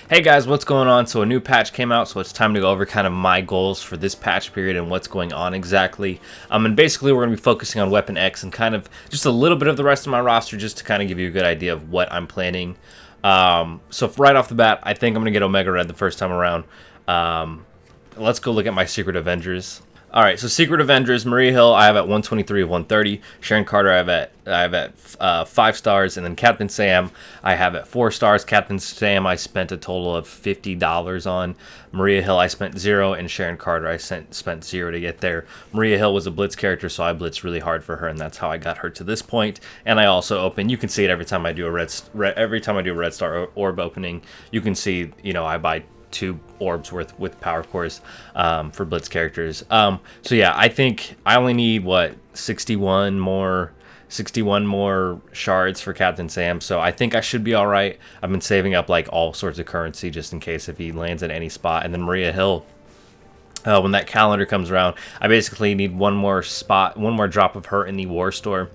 Hey guys, what's going on? So a new patch came out, so it's time to go over kind of my goals for this patch period and what's going on exactly. And basically we're going to be focusing on Weapon X and kind of just a little bit of the rest of my roster just to kind of give you a good idea of what I'm planning. So right off the bat, I think I'm going to get Omega Red the first time around. Let's go look at my Secret Avengers. All right, so Secret Avengers, Maria Hill, I have at 123 of 130. Sharon Carter, I have at 5 stars, and then Captain Sam, I have at 4 stars. Captain Sam, I spent a total of $50 on. Maria Hill, I spent 0, and Sharon Carter, I spent 0 to get there. Maria Hill was a blitz character, so I blitzed really hard for her, and that's how I got her to this point. And I also open. You can see it every time I do a red star orb opening. You can see, I buy 2 orbs worth with power cores for blitz characters. So yeah, I think I only need 61 more shards for Captain Sam, so I think I should be all right. I've been saving up like all sorts of currency just in case if he lands at any spot. And then Maria Hill, when that calendar comes around, I basically need one more drop of her in the war store.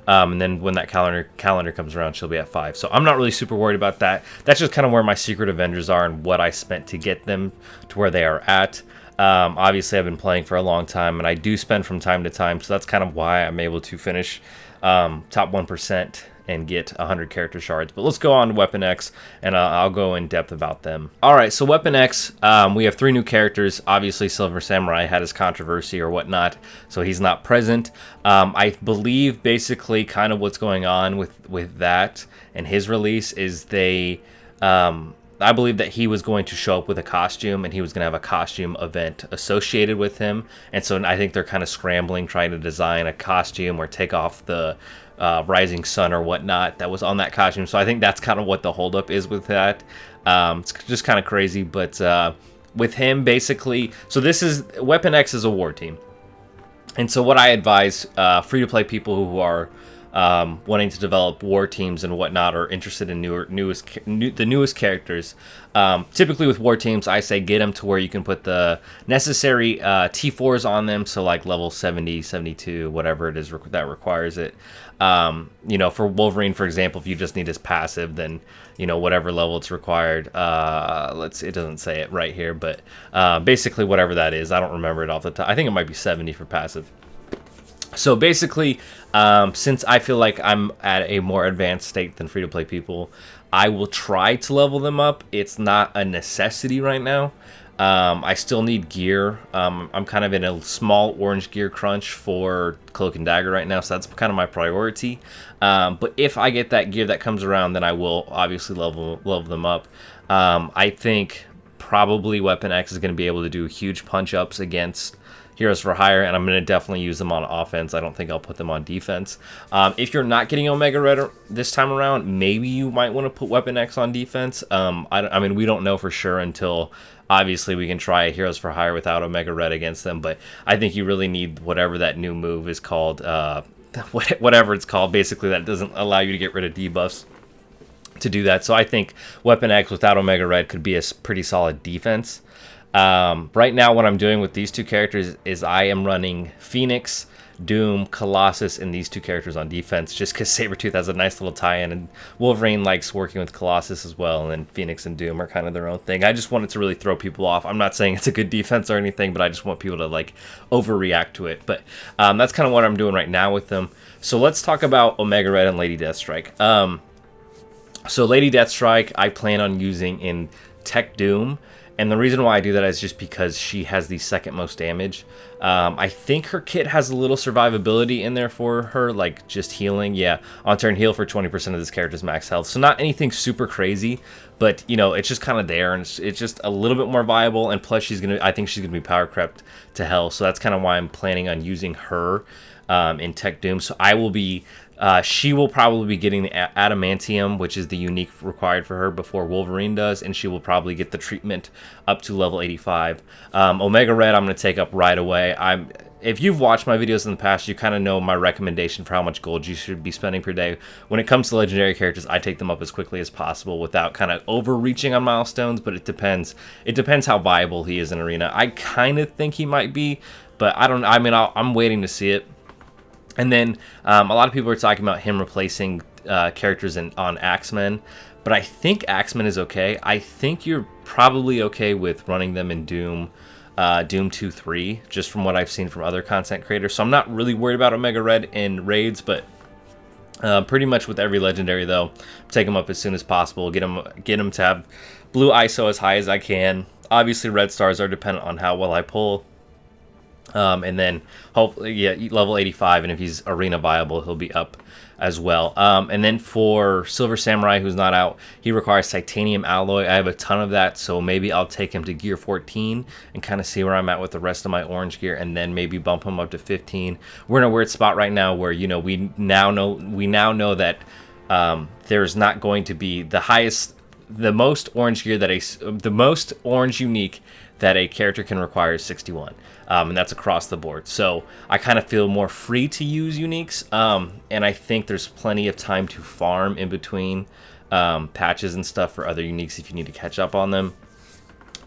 And then when that calendar comes around, she'll be at 5. So I'm not really super worried about that. That's just kind of where my Secret Avengers are and what I spent to get them to where they are at. Obviously, I've been playing for a long time, and I do spend from time to time. So that's kind of why I'm able to finish top 1% and get 100 character shards. But let's go on to Weapon X, and I'll go in depth about them. All right, so Weapon X, we have 3 new characters. Obviously, Silver Samurai had his controversy or whatnot, so he's not present. I believe basically kind of what's going on with that and his release is I believe that he was going to show up with a costume, and he was going to have a costume event associated with him. And so I think they're kind of scrambling, trying to design a costume or take off the rising sun or whatnot that was on that costume. So I think that's kind of what the holdup is with that. It's just kind of crazy, but with him basically, so this is Weapon X is a war team. And so what I advise free-to-play people who are wanting to develop war teams and whatnot, or interested in the newest characters. Typically with war teams, I say get them to where you can put the necessary T4s on them, so like level 70, 72, whatever it is that requires it. For Wolverine, for example, if you just need his passive, then whatever level it's required. It doesn't say it right here, but basically whatever that is. I don't remember it off the top. I think it might be 70 for passive. So basically, since I feel like I'm at a more advanced state than free-to-play people, I will try to level them up. It's not a necessity right now. I still need gear. I'm kind of in a small orange gear crunch for Cloak and Dagger right now, so that's kind of my priority. But if I get that gear that comes around, then I will obviously level them up. I think probably Weapon X is going to be able to do huge punch-ups against Heroes for Hire, and I'm going to definitely use them on offense. I don't think I'll put them on defense. If you're not getting Omega Red this time around, maybe you might want to put Weapon X on defense. I mean, we don't know for sure until, obviously, we can try Heroes for Hire without Omega Red against them, but I think you really need whatever that new move is called, whatever it's called, basically, that doesn't allow you to get rid of debuffs to do that. So I think Weapon X without Omega Red could be a pretty solid defense. Right now, what I'm doing with these 2 characters is I am running Phoenix, Doom, Colossus, and these 2 characters on defense, just because Sabretooth has a nice little tie-in, and Wolverine likes working with Colossus as well, and then Phoenix and Doom are kind of their own thing. I just wanted to really throw people off. I'm not saying it's a good defense or anything, but I just want people to overreact to it. But that's kind of what I'm doing right now with them. So let's talk about Omega Red and Lady Deathstrike. So Lady Deathstrike, I plan on using in Tech Doom. And the reason why I do that is just because she has the second most damage. I think her kit has a little survivability in there for her, like just healing. Yeah, on turn heal for 20% of this character's max health. So not anything super crazy, but it's just kind of there, and it's just a little bit more viable. And plus, I think she's gonna be power crept to hell. So that's kind of why I'm planning on using her in Tech Doom. So I will be. She will probably be getting the Adamantium, which is the unique required for her before Wolverine does, and she will probably get the treatment up to level 85. Omega Red I'm going to take up right away. If you've watched my videos in the past, you kind of know my recommendation for how much gold you should be spending per day. When it comes to legendary characters, I take them up as quickly as possible without kind of overreaching on milestones, but it depends. It depends how viable he is in Arena. I kind of think he might be, but I'm waiting to see it. And then a lot of people are talking about him replacing characters on Axemen, but I think Axeman is okay. I think you're probably okay with running them in Doom 2-3, just from what I've seen from other content creators. So I'm not really worried about Omega Red in raids, but pretty much with every legendary though, take them up as soon as possible. Get them to have blue ISO as high as I can. Obviously, red stars are dependent on how well I pull. And then hopefully, yeah, level 85, and if he's arena viable, he'll be up as well. And then for Silver Samurai, who's not out, he requires titanium alloy. I have a ton of that, so maybe I'll take him to gear 14 and kind of see where I'm at with the rest of my orange gear, and then maybe bump him up to 15. We're in a weird spot right now where, you know, we now know that there's not going to be the most orange gear the most orange unique that a character can require is 61, and that's across the board. So I kind of feel more free to use uniques, and I think there's plenty of time to farm in between patches and stuff for other uniques if you need to catch up on them.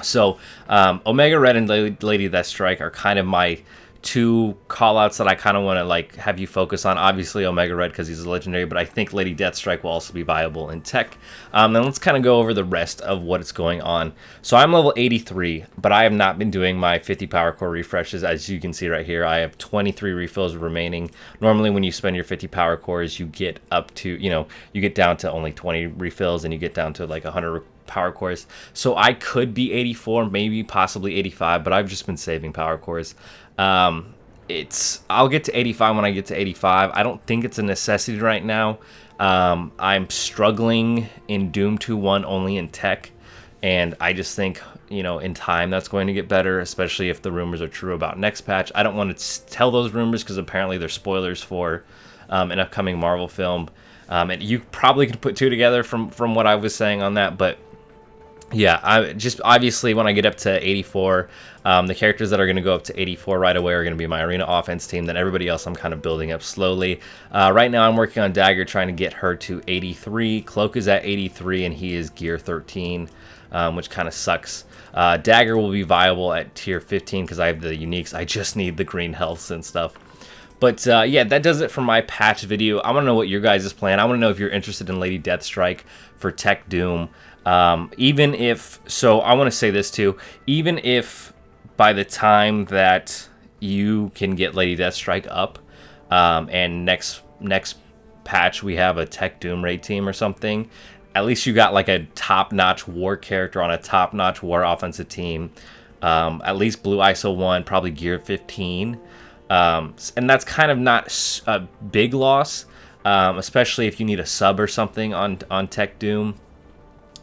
So Omega Red and Lady Deathstrike are kind of my two callouts that I kind of want to like have you focus on. Obviously Omega Red because he's a legendary, but I think Lady Deathstrike will also be viable in tech. Then let's kind of go over the rest of what's going on. So I'm level 83, but I have not been doing my 50 power core refreshes. As you can see right here, I have 23 refills remaining. Normally when you spend your 50 power cores, you get up to, you know, you get down to only 20 refills and you get down to like 100 power cores. So I could be 84, maybe possibly 85, but I've just been saving power cores. I'll get to 85 when I get to 85. I don't think it's a necessity right now. I'm struggling in Doom 2-1 only in tech, and I just think, you know, in time that's going to get better, especially if the rumors are true about next patch. I don't want to tell those rumors because apparently they're spoilers for an upcoming Marvel film, and you probably could put two together from what I was saying on that, but yeah, I just obviously when I get up to 84, the characters that are going to go up to 84 right away are going to be my arena offense team. Then everybody else I'm kind of building up slowly. Right now I'm working on Dagger, trying to get her to 83. Cloak is at 83 and he is gear 13, which kind of sucks. Dagger will be viable at tier 15 because I have the uniques. I just need the green healths and stuff. But yeah, that does it for my patch video. I want to know what your guys' plan. I want to know if you're interested in Lady Deathstrike for Tech Doom. Even if, so I want to say this too, even if by the time that you can get Lady Deathstrike up, and next patch we have a Tech Doom raid team or something, at least you got like a top-notch war character on a top-notch war offensive team, at least blue ISO 1, probably gear 15, and that's kind of not a big loss, especially if you need a sub or something on Tech Doom.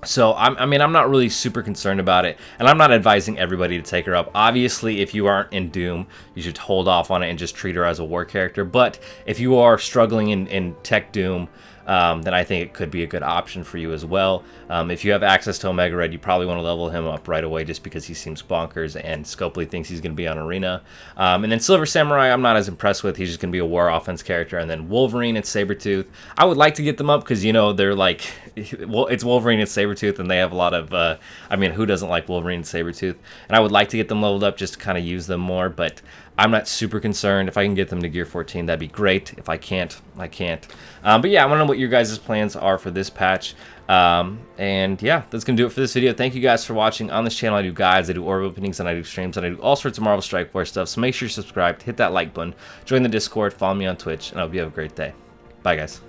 So, I mean, I'm not really super concerned about it, and I'm not advising everybody to take her up. Obviously, if you aren't in Doom, you should hold off on it and just treat her as a war character. But if you are struggling in Tech Doom, then I think it could be a good option for you as well. If you have access to Omega Red, you probably want to level him up right away just because he seems bonkers and Scopely thinks he's going to be on Arena. And then Silver Samurai, I'm not as impressed with. He's just going to be a war offense character. And then Wolverine and Sabretooth, I would like to get them up because, you know, they're like, well, it's Wolverine and Sabretooth, and they have a lot of, I mean, who doesn't like Wolverine and Sabretooth? And I would like to get them leveled up just to kind of use them more, but I'm not super concerned. If I can get them to gear 14, that'd be great. If I can't, I can't. But yeah, I want to know what your guys' plans are for this patch. And yeah, that's going to do it for this video. Thank you guys for watching. On this channel, I do guides, I do orb openings, and I do streams, and I do all sorts of Marvel Strike Force stuff. So make sure you're subscribed, hit that like button, join the Discord, follow me on Twitch, and I hope you have a great day. Bye, guys.